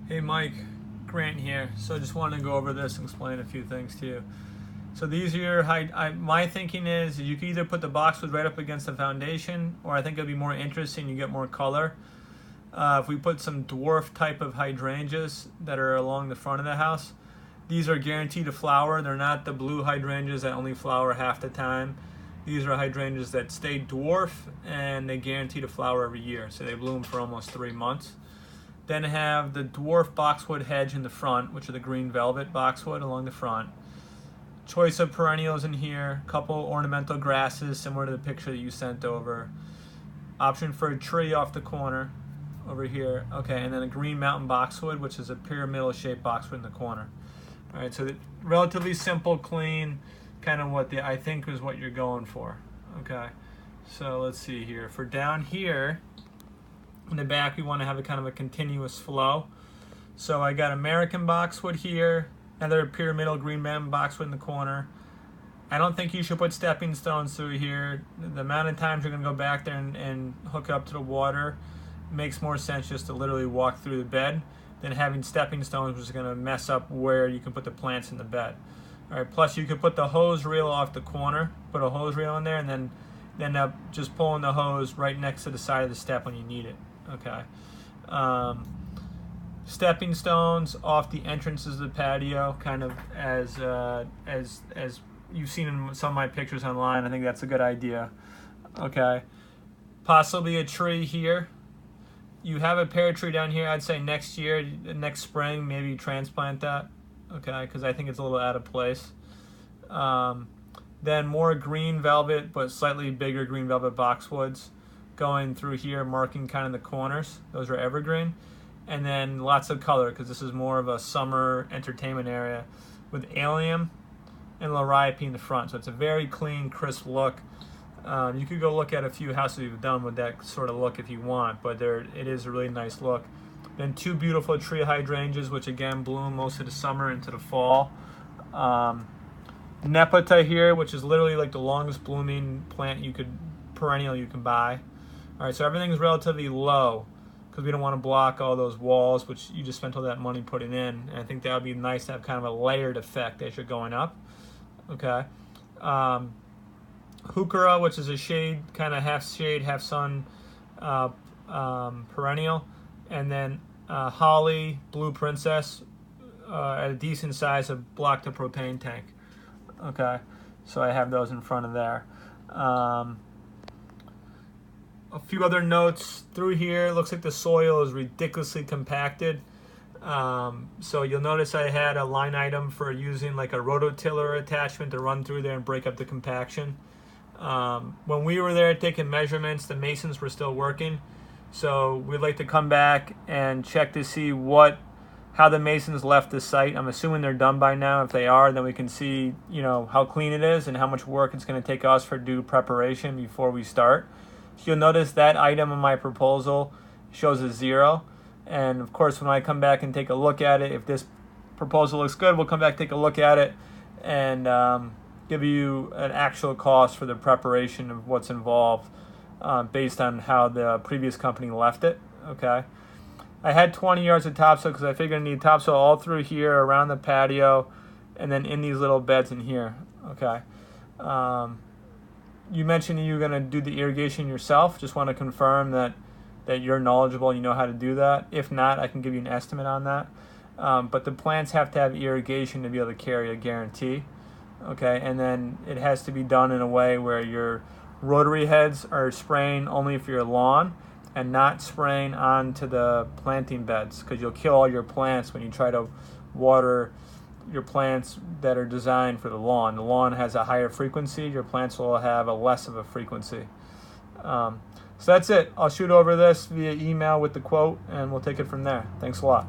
Hey Mike, Grant here. So I just wanted to go over this and explain a few things to you. So these are your my thinking is you can either put the boxwood right up against the foundation, or I think it'd be more interesting, you get more color. If we put some dwarf type of hydrangeas that are along the front of the house, these are guaranteed to flower. They're not the blue hydrangeas that only flower half the time. These are hydrangeas that stay dwarf and they guarantee to flower every year. So they bloom for almost 3 months. Then have the dwarf boxwood hedge in the front, which are the green velvet boxwood along the front. Choice of perennials in here, couple ornamental grasses similar to the picture that you sent over. Option for a tree off the corner over here. Okay, and then a green mountain boxwood, which is a pyramidal shaped boxwood in the corner. All right, so relatively simple, clean, kind of what I think is what you're going for. Okay, so let's see here. For down here, in the back, we want to have a kind of a continuous flow. So I got American boxwood here, another pyramidal green mountain boxwood in the corner. I don't think you should put stepping stones through here. The amount of times you're going to go back there and hook up to the water makes more sense just to literally walk through the bed than having stepping stones, which is going to mess up where you can put the plants in the bed. All right. Plus, you could put the hose reel off the corner, put a hose reel in there, and then end up just pulling the hose right next to the side of the step when you need it. Okay. Stepping stones off the entrances of the patio, kind of as you've seen in some of my pictures online. I think that's a good idea. Okay. Possibly a tree here. You have a pear tree down here. I'd say next year, next spring, maybe transplant that. Okay, because I think it's a little out of place. Then more green velvet, but slightly bigger green velvet boxwoods going through here, marking kind of the corners. Those are evergreen. And then lots of color, because this is more of a summer entertainment area, with allium and liriope in the front. So it's a very clean, crisp look. You could go look at a few houses we've done with that sort of look if you want, but it is a really nice look. Then two beautiful tree hydrangeas, which again bloom most of the summer into the fall. Nepeta here, which is literally like the longest blooming perennial you can buy. All right, so everything's relatively low because we don't want to block all those walls, which you just spent all that money putting in. And I think that would be nice to have kind of a layered effect as you're going up. Okay. Heuchera, which is a shade, kind of half shade, half sun perennial. And then holly, blue princess, at a decent size, have blocked a propane tank. Okay, so I have those in front of there. A few other notes through here. Looks like the soil is ridiculously compacted. So you'll notice I had a line item for using like a rototiller attachment to run through there and break up the compaction. When we were there taking measurements, the masons were still working. So we'd like to come back and check to see how the masons left the site. I'm assuming they're done by now. If they are, then we can see, how clean it is and how much work it's going to take us for due preparation before we start. So you'll notice that item in my proposal shows a 0. And of course, when I come back and take a look at it, if this proposal looks good, we'll come back, take a look at it, and give you an actual cost for the preparation of what's involved based on how the previous company left it. Okay. I had 20 yards of topsoil because I figured I need topsoil all through here, around the patio, and then in these little beds in here. Okay. You mentioned you were going to do the irrigation yourself. Just want to confirm that you're knowledgeable and you know how to do that. If not, I can give you an estimate on that. But the plants have to have irrigation to be able to carry a guarantee. Okay, and then it has to be done in a way where your rotary heads are spraying only for your lawn and not spraying onto the planting beds, because you'll kill all your plants when you try to water your plants that are designed for the lawn. The lawn has a higher frequency. Your plants will have a less of a frequency. So that's it. I'll shoot over this via email with the quote, and we'll take it from there. Thanks a lot.